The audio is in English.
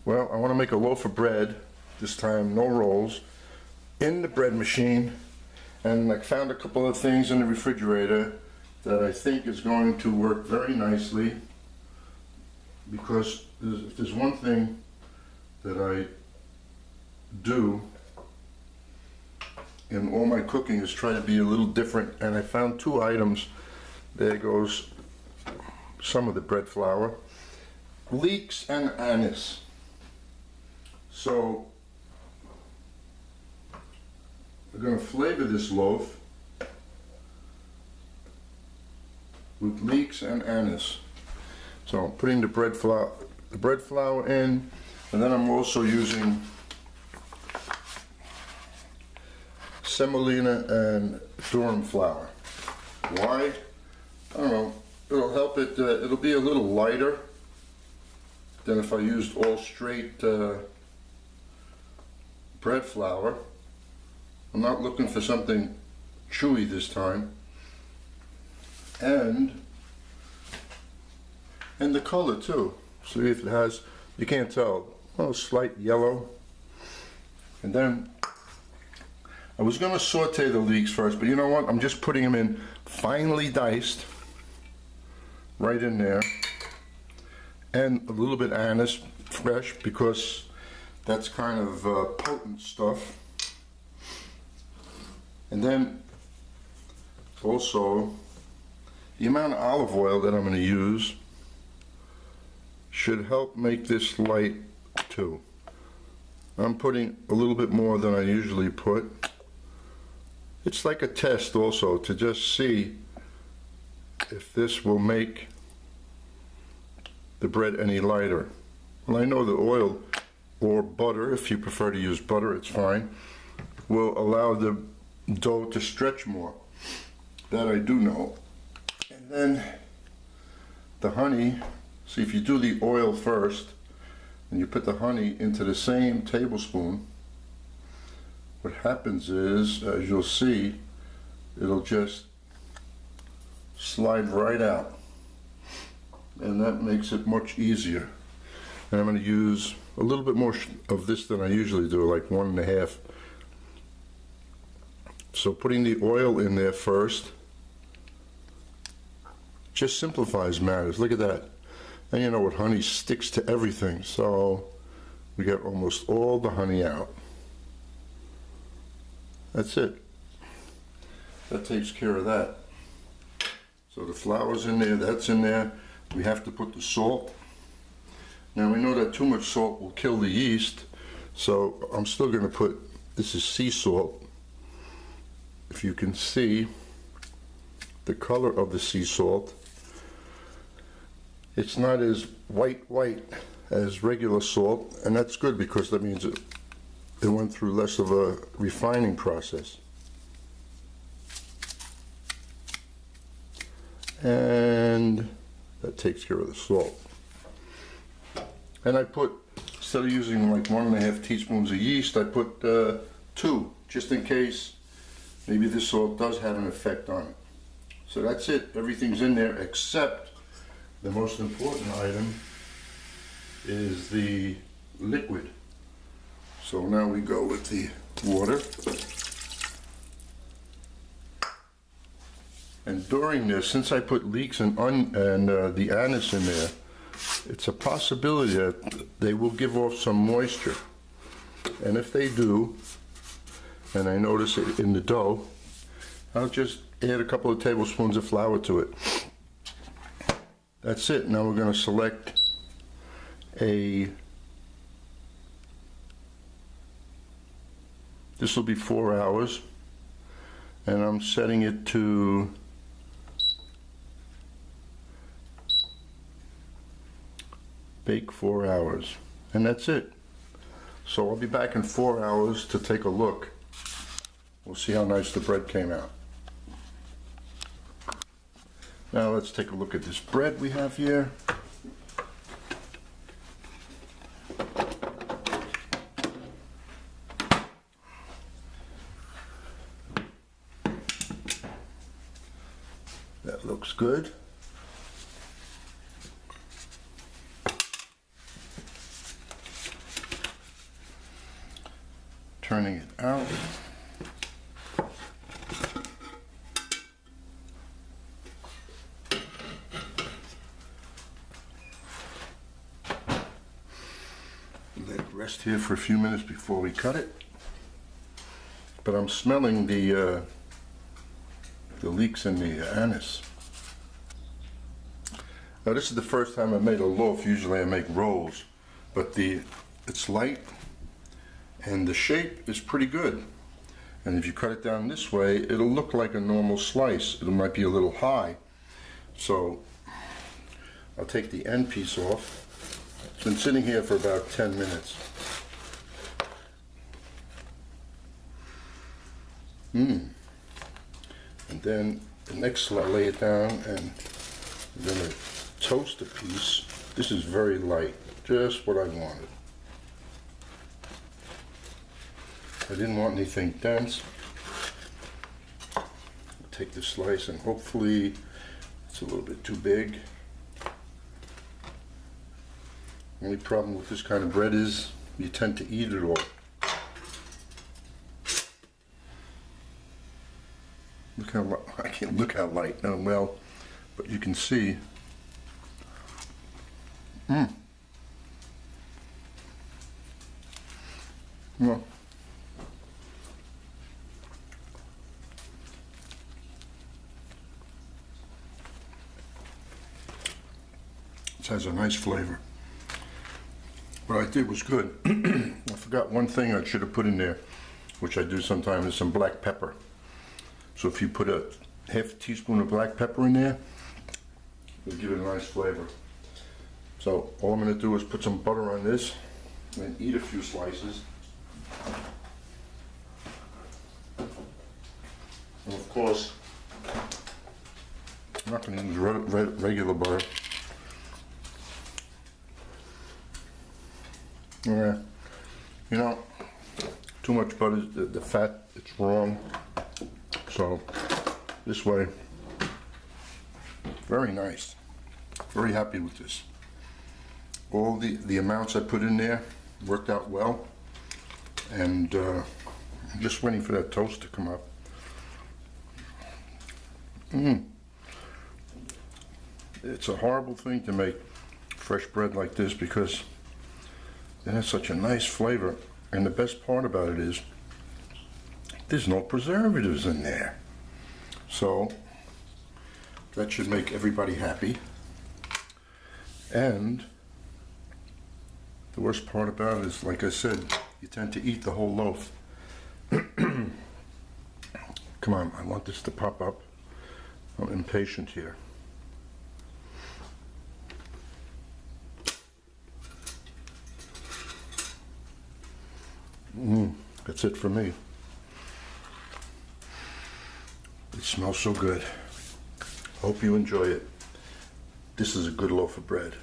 Well, I want to make a loaf of bread, this time no rolls, in the bread machine, and I found a couple of things in the refrigerator that I think is going to work very nicely, because if there's one thing that I do in all my cooking is try to be a little different, and I found two items. There goes some of the bread flour, leeks and anise. So we're going to flavor this loaf with leeks and anise. So I'm putting the bread flour in, and then I'm also using semolina and durum flour. Why? I don't know. It'll help it. It'll be a little lighter than if I used all straight bread flour. I'm not looking for something chewy this time. And the color too. See if it has, you can't tell, a slight yellow. And then I was going to saute the leeks first, but you know what? I'm just putting them in finely diced right in there. And a little bit anise fresh, because that's kind of potent stuff. And then also the amount of olive oil that I'm going to use should help make this light too. I'm putting a little bit more than I usually put. It's like a test also to just see if this will make the bread any lighter. Well, I know the oil or butter, if you prefer to use butter, it's fine, will allow the dough to stretch more. That I do know. And then the honey, see, if you do the oil first and you put the honey into the same tablespoon, what happens is, as you'll see, it'll just slide right out, and that makes it much easier. And I'm going to use a little bit more of this than I usually do, like 1.5. So putting the oil in there first just simplifies matters. Look at that. And you know what, honey sticks to everything, so we get almost all the honey out. That's it. That takes care of that. So the flour's in there, that's in there. We have to put the salt. Now we know that too much salt will kill the yeast, so I'm still going to put, this is sea salt. If you can see the color of the sea salt, it's not as white as regular salt, and that's good because that means it went through less of a refining process. And that takes care of the salt. And I put, instead of using like 1.5 teaspoons of yeast, I put 2, just in case maybe this salt does have an effect on it. So that's it. Everything's in there except the most important item is the liquid. So now we go with the water. And during this, since I put leeks and the anise in there, it's a possibility that they will give off some moisture. And if they do, and I notice it in the dough, I'll just add a couple of tablespoons of flour to it. That's it. Now we're going to select this will be 4 hours, and I'm setting it to bake 4 hours, and that's it. So I'll be back in 4 hours to take a look. We'll see how nice the bread came out. Now let's take a look at this bread we have here. That looks good. turning it out. Let it rest here for a few minutes before we cut it. But I'm smelling the leeks and the anise. Now this is the first time I made a loaf. Usually I make rolls, but it's light and the shape is pretty good. And if you cut it down this way, it'll look like a normal slice. It might be a little high. So I'll take the end piece off. It's been sitting here for about 10 minutes. And then the next I lay it down and I'm going to toast a piece. This is very light, just what I wanted. I didn't want anything dense. I'll take this slice and hopefully it's a little bit too big. The only problem with this kind of bread is you tend to eat it all. Look how I can't look how light. Oh, well, but you can see. Well, it has a nice flavor. What I did was good. I forgot one thing I should have put in there, which I do sometimes, is some black pepper. So if you put a half teaspoon of black pepper in there, it'll give it a nice flavor. So all I'm going to do is put some butter on this and eat a few slices. And of course, I'm not going to use regular butter. Yeah, you know, too much butter, the fat, it's wrong. So this way, very nice. Very happy with this. All the amounts I put in there worked out well, and I'm just waiting for that toast to come up. It's a horrible thing to make fresh bread like this because it has such a nice flavor, and the best part about it is there's no preservatives in there. So that should make everybody happy. And the worst part about it is, like I said, you tend to eat the whole loaf. Come on, I want this to pop up. I'm impatient here. That's it for me. It smells so good. Hope you enjoy it. This is a good loaf of bread.